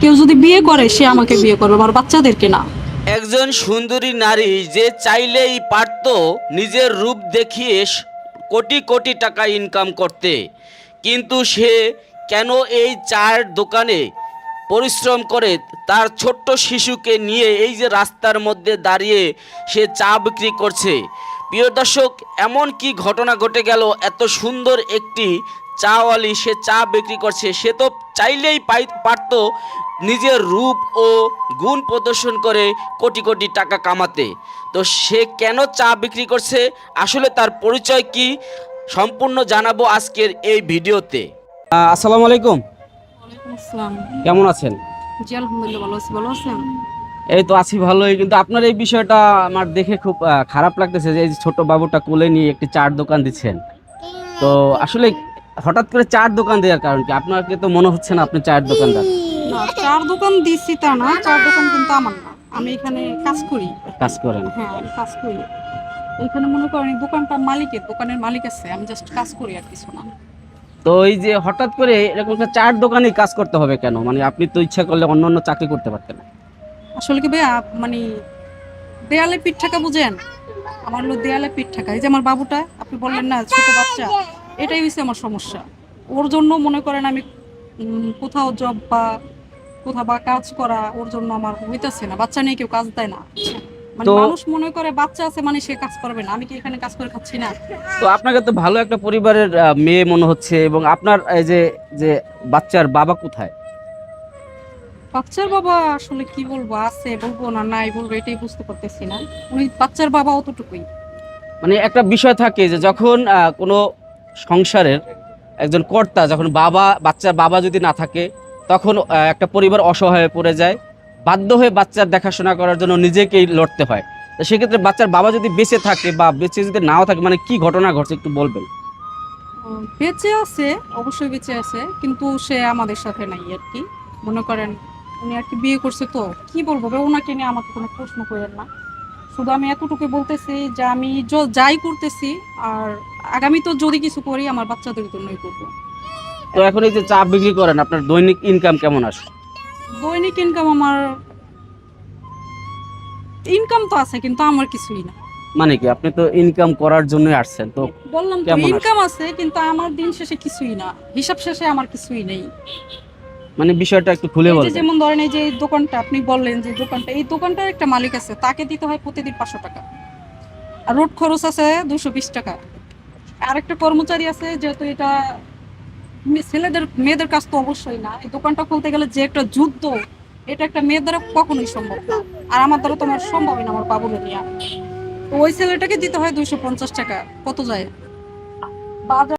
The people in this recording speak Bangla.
কেউ যদি বিয়ে করে সে আমাকে বিয়ে করবে, আমার বাচ্চাদেরকে না। একজন সুন্দরী নারী যে চাইলেই পারত নিজের রূপ দেখিয়ে কোটি কোটি টাকা ইনকাম করতে, কিন্তু সে কেন এই চায়ের দোকানে পরিশ্রম করে তার ছোট্ট শিশুকে নিয়ে এই যে রাস্তার মধ্যে দাঁড়িয়ে সে চা বিক্রি করছে? প্রিয় দর্শক, এমন কি ঘটনা ঘটে গেল? এত সুন্দর একটি চাওয়ালি সে চা বিক্রি করছে, সে তো চাইলেই পারত নিজের রূপ ও গুণ প্রদর্শন করে কোটি কোটি টাকা কামাতে। তো সে কেন চা বিক্রি করছে, আসলে তার পরিচয় কি, সম্পূর্ণ জানাবো আজকের এই ভিডিওতে। আসসালামু আলাইকুম। ওয়ালাইকুম আসসালাম। কেমন আছেন? জি আলহামদুলিল্লাহ ভালো আছি, ভালো আছেন? এই তো আছি ভালোই, কিন্তু আপনার এই বিষয়টা আমার দেখে খুব খারাপ লাগতেছে যে এই যে ছোট বাবুটা কোলে নিয়ে একটি চার দোকান দিচ্ছেন। তো আসলে হঠাৎ করে চার দোকান দেওয়ার কারণ কি? আপনাকে তো মনে হচ্ছে না আপনি চায়ের দোকানদার। না, চার দোকান দিছি তা না, চার দোকান কিন্তু আমার না, আমি এখানে কাজ করি। কাজ করেন? হ্যাঁ, আমি কাজ করি এখানে। মনে করেন এই দোকানটা মালিকের, দোকানের মালিক আছে, আমি জাস্ট কাজ করি আর কিছু না। তো এই যে হঠাৎ করে এরকম একটা চার দোকানে কাজ করতে হবে কেন? মানে আপনি তো ইচ্ছা করলে অন্য অন্য চাকরি করতে পারতেন। আসলে কি ভাইয়া, মানে দেয়ালে পিঠ ঠাকা বুঝেন? আমার হলো দেয়ালে পিঠ ঠাকা। এই যে আমার বাবুটা আপনি বললেন না ছোট বাচ্চা, এটাই হচ্ছে আমার সমস্যা। ওর জন্য মনে করেন আমি কোথাও জব বা কোথাও বা কাজ করা ওর জন্য আমার হইতাছে না। বাচ্চা নিয়ে কেউ কাজ দেয় না, মানে তো মানুষ মনে করে বাচ্চা আছে মানে সে কাজ করবে না। আমি কি এখানে কাজ করে খাচ্ছি না? তো আপনাকে তো ভালো একটা পরিবারের মেয়ে মনে হচ্ছে, এবং আপনার এই যে যে বাচ্চার বাবা কোথায়? বাচ্চার বাবা আসলে কি বলবো, আছে বলবো না নাই বলবো এটাই বুঝতে পারতেছি না। উনি বাচ্চার বাবা অতটুকুই। মানে একটা বিষয় থাকে যে যখন কোনো সংসারের একজন কর্তা, যখন বাচ্চার বাবা যদি না থাকে, তখন একটা পরিবার অসহায় হয়ে পড়ে যায়, বাধ্য হয়ে বাচ্চার দেখাশোনা করার জন্য নিজেকেই লড়তে হয়। তো সেক্ষেত্রে বাচ্চার বাবা যদি বেঁচে থাকে বা বেঁচে যদি নাও থাকে, মানে কি ঘটনা ঘটছে একটু বলবেন? বেঁচে আছে, অবশ্যই বেঁচে আছে, কিন্তু সে আমাদের সাথে নাই আর কি। মনে করেন উনি আর কি বিয়ে করছে, তো কি বলবো ওনাকে নিয়ে আমাকে কোনো প্রশ্ন করেন না। শুধু আমি এতটুকু বলতেছি যে আমি যাই করতেছি, আর আগামী তো যদি কিছু করি আমার বাচ্চাদের জন্যই করবো। তো এখন এই যে চা বিক্রি করেন, আপনার দৈনিক ইনকাম কেমন আসে? দৈনিক ইনকাম আমার, ইনকাম তো আছে কিন্তু আমার কিছুই না। মানে কি, আপনি তো ইনকাম করার জন্যই আসছেন, তো বললাম তো কেমন আসে? ইনকাম আছে কিন্তু আমার দিন শেষে কিছুই না, হিসাব শেষে আমার কিছুই নেই। মানে বিষয়টা একটু খুলে এই যে বলবেন। যেমন ধরেন এই যে এই দোকানটা আপনি বললেন যে দোকানটা, এই দোকানটার একটা মালিক আছে, তাকে দিতে হয় প্রতিদিন 500 টাকা, আর রোড খরচ আছে 220 টাকা। আর একটা কর্মচারী আছে, যেহেতু এটা ছেলেদের মেয়েদের কাজ তো অবশ্যই না, এই দোকানটা খুলতে গেলে যে একটা যুদ্ধ, এটা একটা মেয়ের দ্বারা কখনোই সম্ভব না। আর আমার দ্বারা তো আমার সম্ভবই না আমার বাবুরে নিয়ে। তো ওই ছেলেটাকে দিতে হয় 250 টাকা, কত যায় বাজার